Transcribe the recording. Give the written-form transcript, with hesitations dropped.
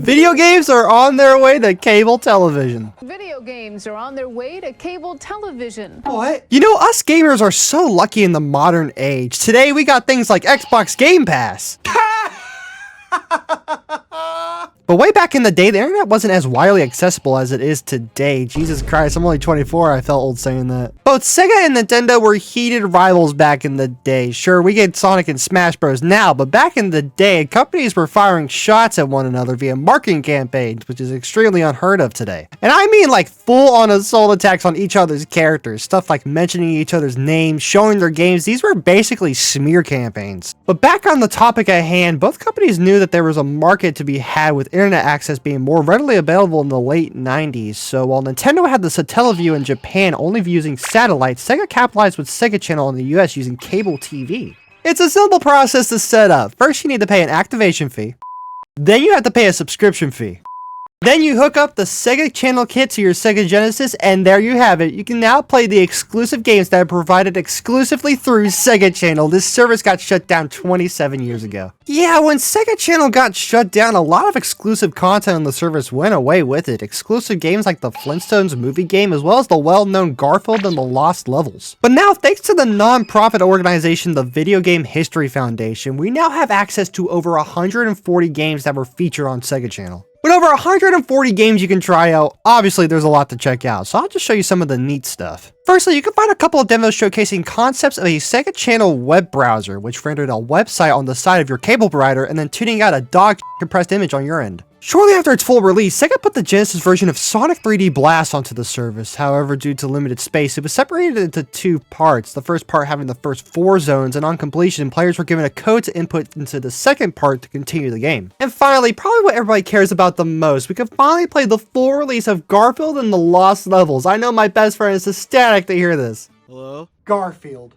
Video games are on their way to cable television. Video games are on their way to cable television. What? You know, us gamers are so lucky in the modern age. Today we got things like Xbox Game Pass. But way back in the day, the internet wasn't as widely accessible as it is today. Jesus Christ, I'm only 24, I felt old saying that. Both Sega and Nintendo were heated rivals back in the day. Sure, we get Sonic and Smash Bros. Now, but back in the day, companies were firing shots at one another via marketing campaigns, which is extremely unheard of today. And I mean like full-on assault attacks on each other's characters, stuff like mentioning each other's names, showing their games. These were basically smear campaigns. But back on the topic at hand, both companies knew that there was a market to be had with internet access being more readily available in the late 90s. So while Nintendo had the Satellaview in Japan only using satellites, Sega capitalized with Sega Channel in the US using cable TV. It's a simple process to set up. First, you need to pay an activation fee. Then you have to pay a subscription fee. Then you hook up the Sega Channel kit to your Sega Genesis, and there you have it. You can now play the exclusive games that are provided exclusively through Sega Channel. This service got shut down 27 years ago. Yeah, when Sega Channel got shut down, a lot of exclusive content on the service went away with it. Exclusive games like the Flintstones movie game, as well as the well-known Garfield and the Lost Levels. But now, thanks to the non-profit organization, the Video Game History Foundation, we now have access to over 140 games that were featured on Sega Channel. With over 140 games you can try out, obviously there's a lot to check out, so I'll just show you some of the neat stuff. Firstly, you can find a couple of demos showcasing concepts of a Sega Channel web browser, which rendered a website on the side of your cable provider and then tuning out a dog compressed image on your end. Shortly after its full release, Sega put the Genesis version of Sonic 3D Blast onto the service. However, due to limited space, it was separated into two parts. The first part having the first 4 zones, and on completion, players were given a code to input into the second part to continue the game. And finally, probably what everybody cares about the most, we could finally play the full release of Garfield and the Lost Levels. I know my best friend is ecstatic to hear this. Hello? Garfield.